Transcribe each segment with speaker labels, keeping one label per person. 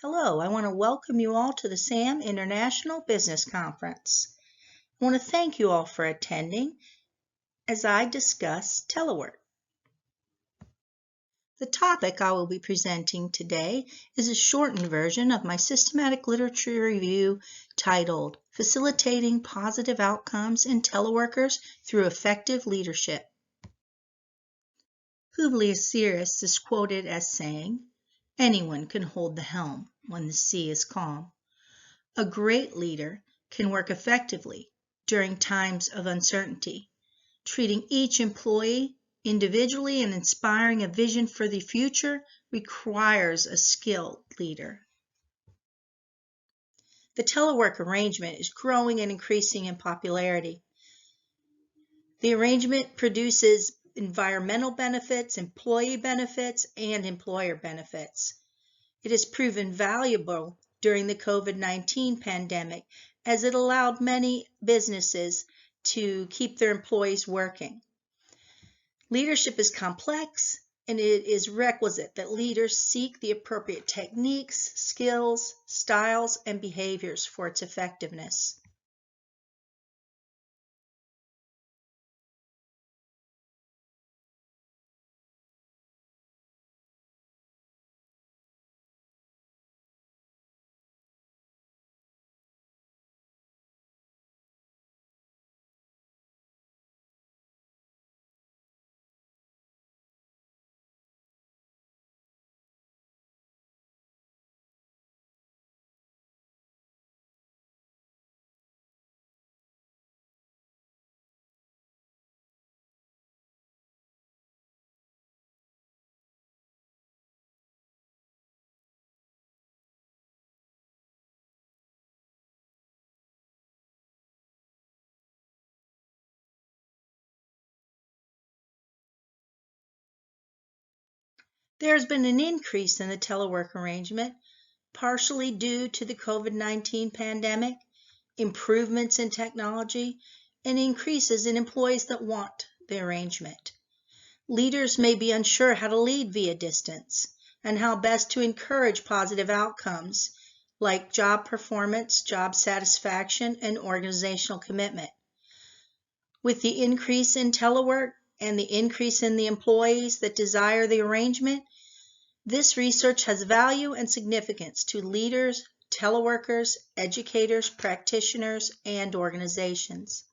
Speaker 1: Hello, I want to welcome you all to the SAM International Business Conference. I want to thank you all for attending as I discuss telework. The topic I will be presenting today is a shortened version of my systematic literature review titled Facilitating Positive Outcomes in Teleworkers Through Effective Leadership. Publius Syrus is quoted as saying, "Anyone can hold the helm when the sea is calm. A great leader can work effectively during times of uncertainty, treating each employee individually and inspiring a vision for the future requires a skilled leader." The telework arrangement is growing and increasing in popularity. The arrangement produces environmental benefits, employee benefits, and employer benefits. It has proven valuable during the COVID-19 pandemic as it allowed many businesses to keep their employees working. Leadership is complex, and it is requisite that leaders seek the appropriate techniques, skills, styles, and behaviors for its effectiveness. There has been an increase in the telework arrangement, partially due to the COVID-19 pandemic, improvements in technology, and increases in employees that want the arrangement. Leaders may be unsure how to lead via distance and how best to encourage positive outcomes like job performance, job satisfaction, and organizational commitment. With the increase in telework and the increase in the employees that desire the arrangement, this research has value and significance to leaders, teleworkers, educators, practitioners, and organizations.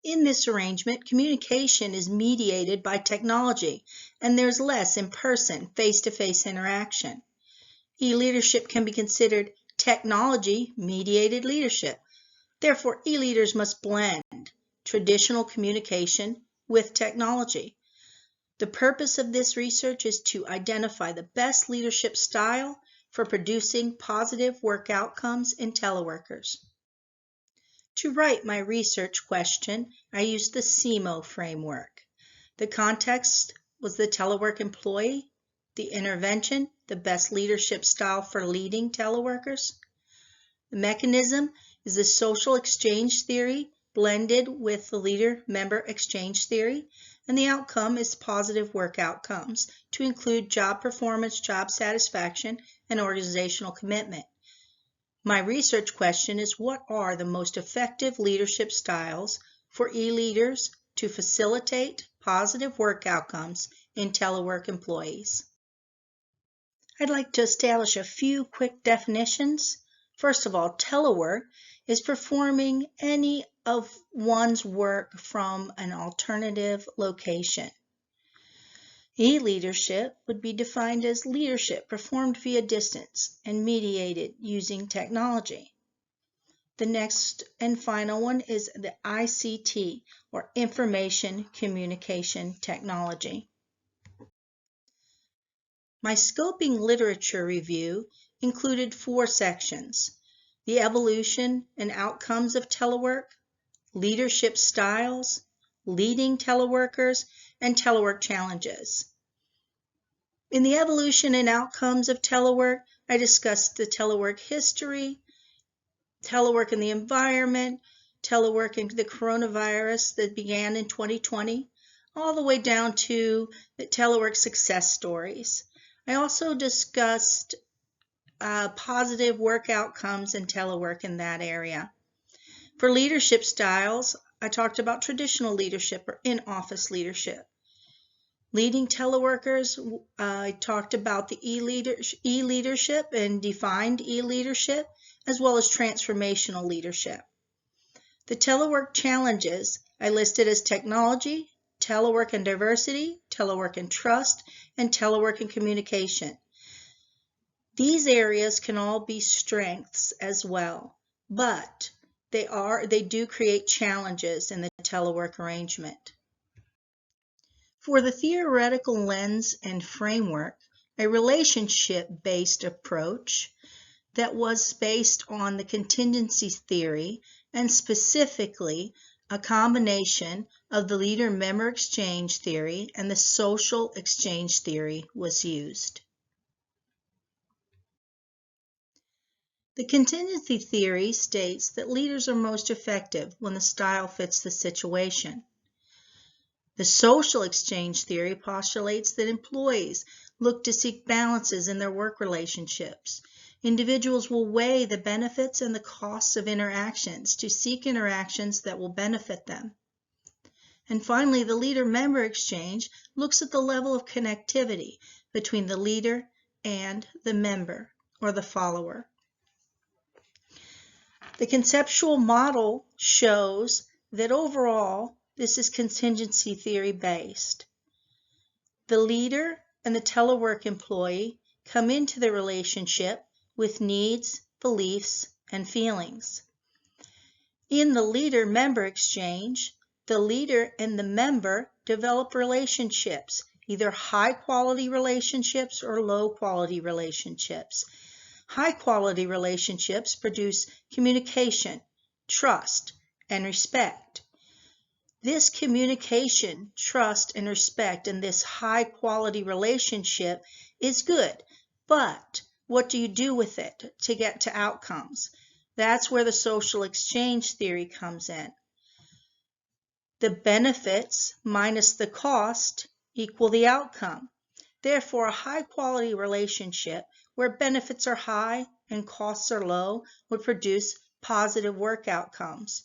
Speaker 1: In this arrangement, communication is mediated by technology, and there's less in-person, face-to-face interaction. E-leadership can be considered technology-mediated leadership. Therefore, e-leaders must blend traditional communication with technology. The purpose of this research is to identify the best leadership style for producing positive work outcomes in teleworkers. To write my research question, I used the CMO framework. The context was the telework employee, the intervention, the best leadership style for leading teleworkers. The mechanism is the social exchange theory blended with the leader-member exchange theory, and the outcome is positive work outcomes to include job performance, job satisfaction, and organizational commitment. My research question is, what are the most effective leadership styles for e-leaders to facilitate positive work outcomes in telework employees? I'd like to establish a few quick definitions. First of all, telework is performing any of one's work from an alternative location. E-leadership would be defined as leadership performed via distance and mediated using technology. The next and final one is the ICT, or Information Communication Technology. My scoping literature review included 4 sections: the evolution and outcomes of telework, leadership styles, leading teleworkers, and telework challenges. In the evolution and outcomes of telework, I discussed the telework history, telework in the environment, telework in the coronavirus that began in 2020, all the way down to the telework success stories. I also discussed positive work outcomes in telework in that area. For leadership styles, I talked about traditional leadership or in-office leadership. Leading teleworkers, I talked about the e-leadership and defined e-leadership, as well as transformational leadership. The telework challenges I listed as technology, telework and diversity, telework and trust, and telework and communication. These areas can all be strengths as well, but they do create challenges in the telework arrangement. For the theoretical lens and framework, a relationship-based approach that was based on the contingency theory and specifically a combination of the leader-member exchange theory and the social exchange theory was used. The contingency theory states that leaders are most effective when the style fits the situation. The social exchange theory postulates that employees look to seek balances in their work relationships. Individuals will weigh the benefits and the costs of interactions to seek interactions that will benefit them. And finally, the leader-member exchange looks at the level of connectivity between the leader and the member or the follower. The conceptual model shows that overall, this is contingency theory based. The leader and the telework employee come into the relationship with needs, beliefs, and feelings. In the leader-member exchange, the leader and the member develop relationships, either high-quality relationships or low-quality relationships. High-quality relationships produce communication, trust, and respect. This communication, trust, and respect in this high-quality relationship is good, but what do you do with it to get to outcomes? That's where the social exchange theory comes in. The benefits minus the cost equal the outcome. Therefore, a high-quality relationship where benefits are high and costs are low would produce positive work outcomes,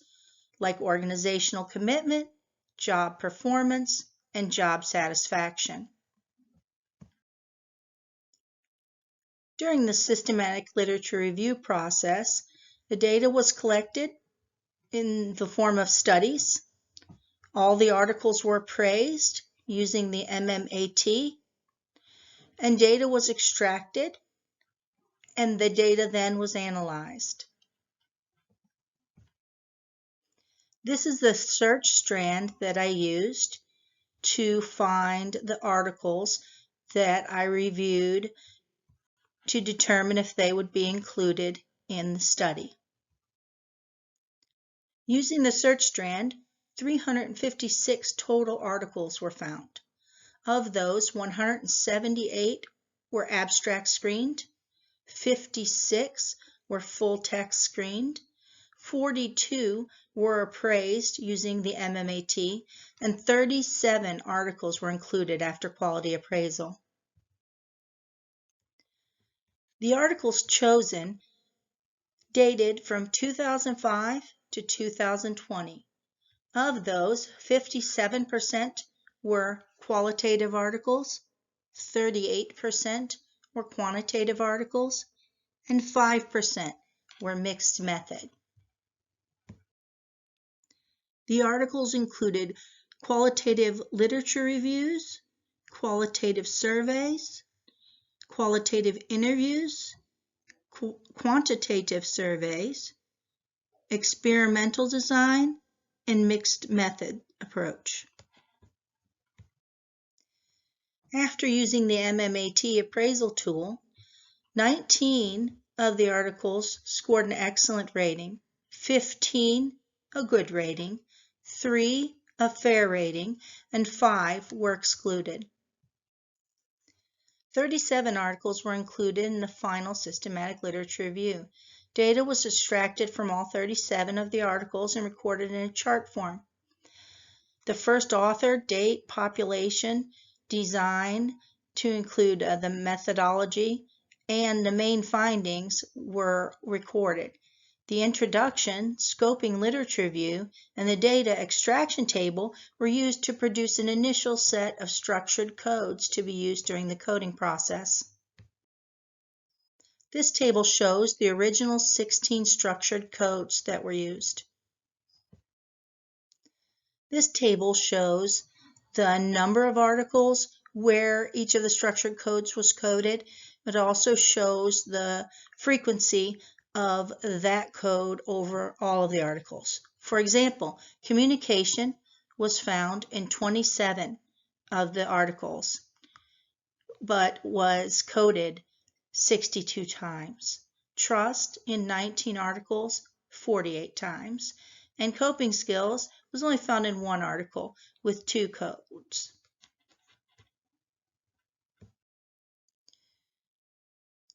Speaker 1: like organizational commitment, job performance, and job satisfaction. During the systematic literature review process, the data was collected in the form of studies. All the articles were appraised using the MMAT, and data was extracted, and the data then was analyzed. This is the search strand that I used to find the articles that I reviewed to determine if they would be included in the study. Using the search strand, 356 total articles were found. Of those, 178 were abstract screened, 56 were full text screened, 42 were appraised using the MMAT, and 37 articles were included after quality appraisal. The articles chosen dated from 2005 to 2020. Of those, 57% were qualitative articles, 38% were quantitative articles, and 5% were mixed method. The articles included qualitative literature reviews, qualitative surveys, qualitative interviews, quantitative surveys, experimental design, and mixed method approach. After using the MMAT appraisal tool, 19 of the articles scored an excellent rating, 15 a good rating, 3 a fair rating, and 5 were excluded. 37 articles were included in the final systematic literature review. Data was extracted from all 37 of the articles and recorded in a chart form. The first author, date, population, design to include the methodology, and the main findings were recorded. The introduction, scoping literature review, and the data extraction table were used to produce an initial set of structured codes to be used during the coding process. This table shows the original 16 structured codes that were used. This table shows the number of articles where each of the structured codes was coded. It also shows the frequency of that code over all of the articles. For example, communication was found in 27 of the articles, but was coded 62 times. Trust in 19 articles, 48 times. And coping skills was only found in 1 article with 2 codes.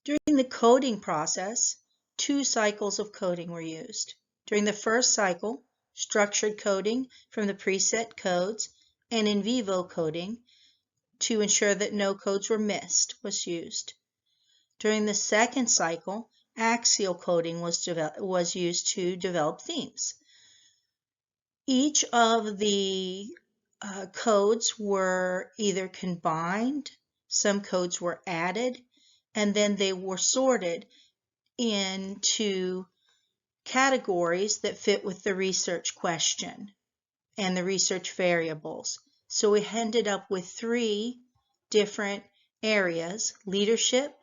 Speaker 1: During the coding process, 2 cycles of coding were used. During the first cycle, structured coding from the preset codes and in vivo coding to ensure that no codes were missed was used. During the second cycle, axial coding was used to develop themes. Each of the codes were either combined, some codes were added, and then they were sorted into categories that fit with the research question and the research variables. So we ended up with 3 different areas: leadership,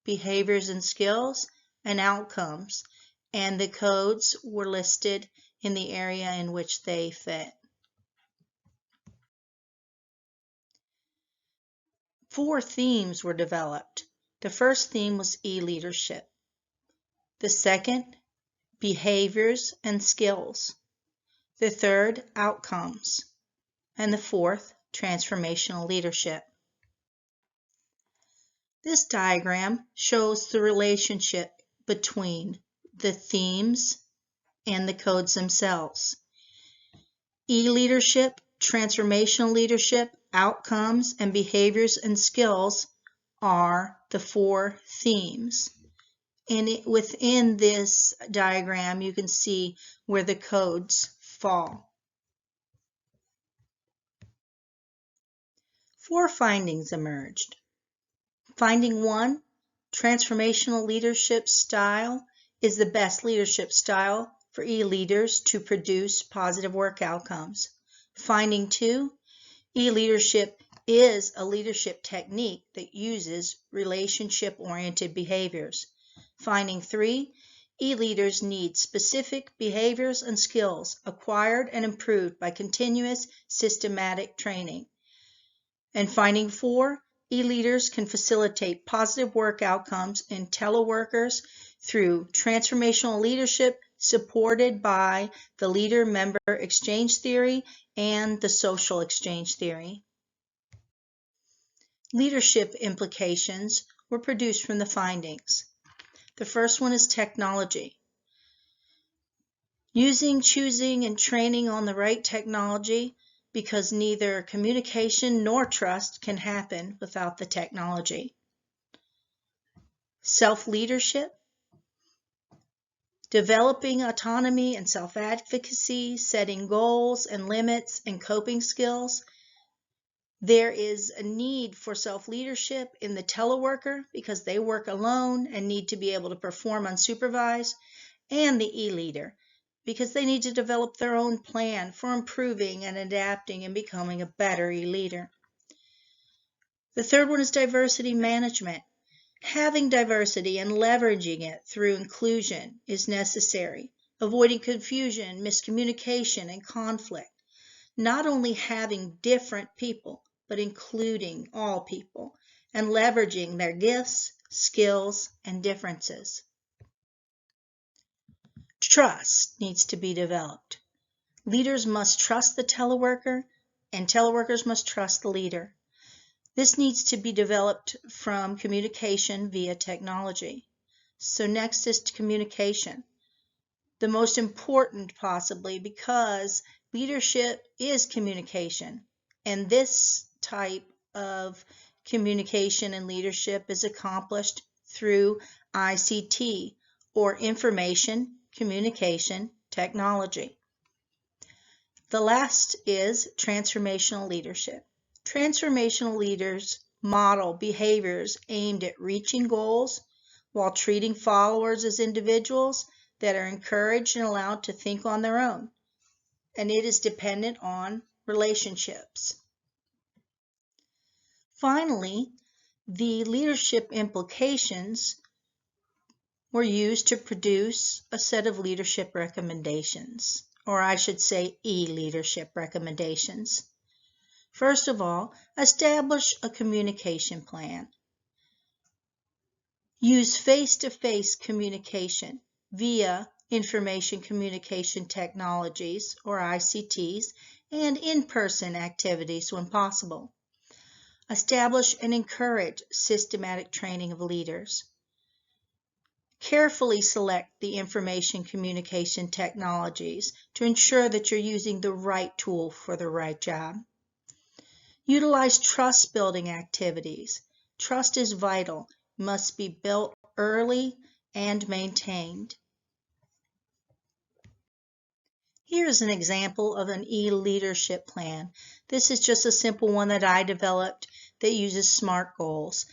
Speaker 1: behaviors and skills, and outcomes. And the codes were listed in the area in which they fit. 4 themes were developed. The first theme was e-leadership. The second, behaviors and skills. The third, outcomes. And the fourth, transformational leadership. This diagram shows the relationship between the themes and the codes themselves. E-leadership, transformational leadership, outcomes, and behaviors and skills are the 4 themes. And within this diagram, you can see where the codes fall. 4 findings emerged. Finding 1, transformational leadership style is the best leadership style for e-leaders to produce positive work outcomes. Finding 2, e-leadership is a leadership technique that uses relationship-oriented behaviors. Finding 3, e-leaders need specific behaviors and skills acquired and improved by continuous systematic training. And finding 4, e-leaders can facilitate positive work outcomes in teleworkers through transformational leadership supported by the leader-member exchange theory and the social exchange theory. Leadership implications were produced from the findings. The first one is technology. Using, choosing, and training on the right technology, because neither communication nor trust can happen without the technology. Self-leadership. Developing autonomy and self-advocacy, setting goals and limits, and coping skills. There is a need for self-leadership in the teleworker because they work alone and need to be able to perform unsupervised, and the e-leader because they need to develop their own plan for improving and adapting and becoming a better e-leader. The third one is diversity management. Having diversity and leveraging it through inclusion is necessary, avoiding confusion, miscommunication, and conflict. Not only having different people, but including all people, and leveraging their gifts, skills, and differences. Trust needs to be developed. Leaders must trust the teleworker, and teleworkers must trust the leader. This needs to be developed from communication via technology. So next is communication. The most important possibly because leadership is communication. And this type of communication and leadership is accomplished through ICT, or information communication technology. The last is transformational leadership. Transformational leaders model behaviors aimed at reaching goals while treating followers as individuals that are encouraged and allowed to think on their own, and it is dependent on relationships. Finally, the leadership implications were used to produce a set of leadership recommendations, or I should say e-leadership recommendations. First of all, establish a communication plan. Use face-to-face communication via information communication technologies, or ICTs, and in-person activities when possible. Establish and encourage systematic training of leaders. Carefully select the information communication technologies to ensure that you're using the right tool for the right job. Utilize trust-building activities. Trust is vital, must be built early and maintained. Here's an example of an e-leadership plan. This is just a simple one that I developed that uses SMART goals.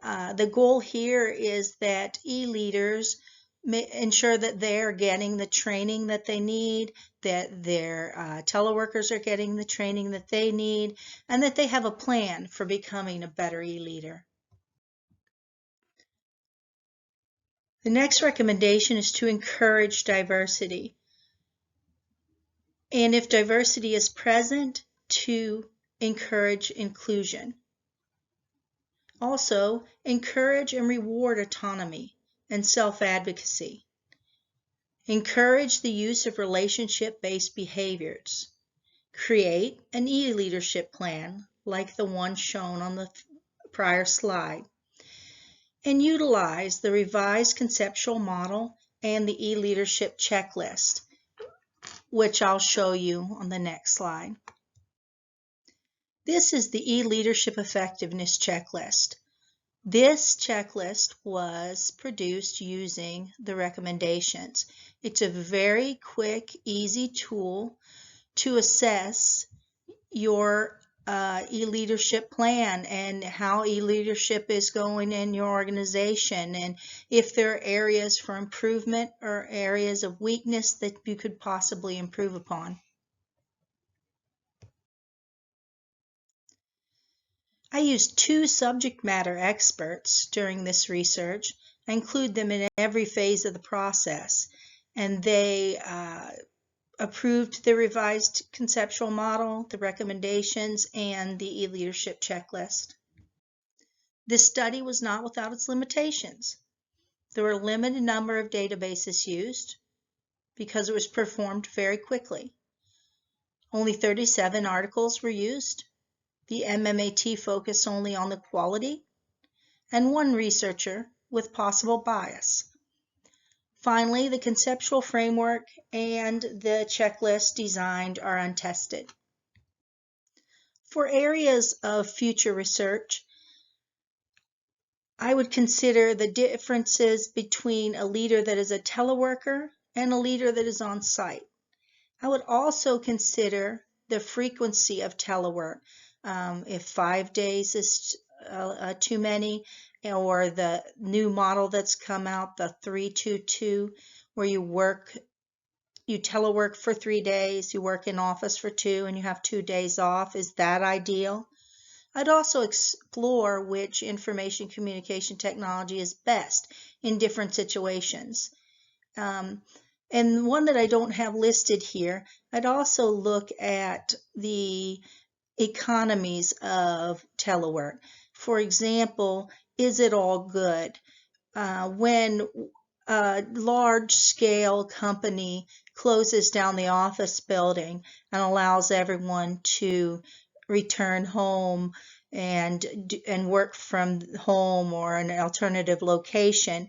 Speaker 1: The goal here is that e-leaders ensure that they're getting the training that they need, that their teleworkers are getting the training that they need, and that they have a plan for becoming a better e-leader. The next recommendation is to encourage diversity. And if diversity is present, to encourage inclusion. Also, encourage and reward autonomy and self-advocacy. Encourage the use of relationship-based behaviors. Create an e-leadership plan like the one shown on the prior slide. And utilize the revised conceptual model and the e-leadership checklist, which I'll show you on the next slide. This is the e-leadership effectiveness checklist. This checklist was produced using the recommendations. It's a very quick, easy tool to assess your e-leadership plan and how e-leadership is going in your organization, and if there are areas for improvement or areas of weakness that you could possibly improve upon. I used 2 subject matter experts during this research. I include them in every phase of the process, and they approved the revised conceptual model, the recommendations, and the e-leadership checklist. This study was not without its limitations. There were a limited number of databases used because it was performed very quickly. Only 37 articles were used. The MMAT focused only on the quality, and 1 researcher with possible bias. Finally, the conceptual framework and the checklist designed are untested. For areas of future research, I would consider the differences between a leader that is a teleworker and a leader that is on site. I would also consider the frequency of telework. If 5 days is too many, or the new model that's come out, the 3-2-2, where you telework for 3 days, you work in office for 2, and you have 2 days off. Is that ideal? I'd also explore which information communication technology is best in different situations. And one that I don't have listed here, I'd also look at the economies of telework. For example, is it all good? When a large-scale company closes down the office building and allows everyone to return home and work from home or an alternative location,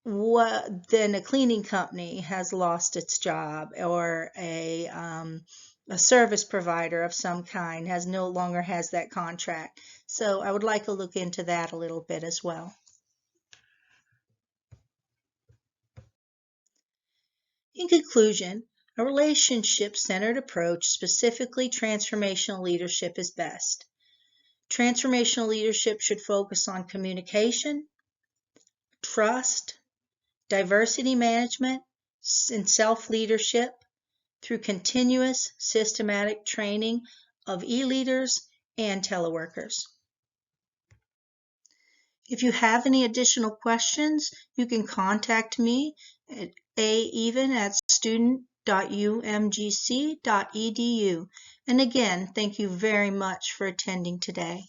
Speaker 1: then a cleaning company has lost its job, or a service provider of some kind no longer has that contract. So I would like to look into that a little bit as well. In conclusion, a relationship-centered approach, specifically transformational leadership, is best. Transformational leadership should focus on communication, trust, diversity management, and self-leadership through continuous systematic training of e-leaders and teleworkers. If you have any additional questions, you can contact me at aeven@student.umgc.edu. And again, thank you very much for attending today.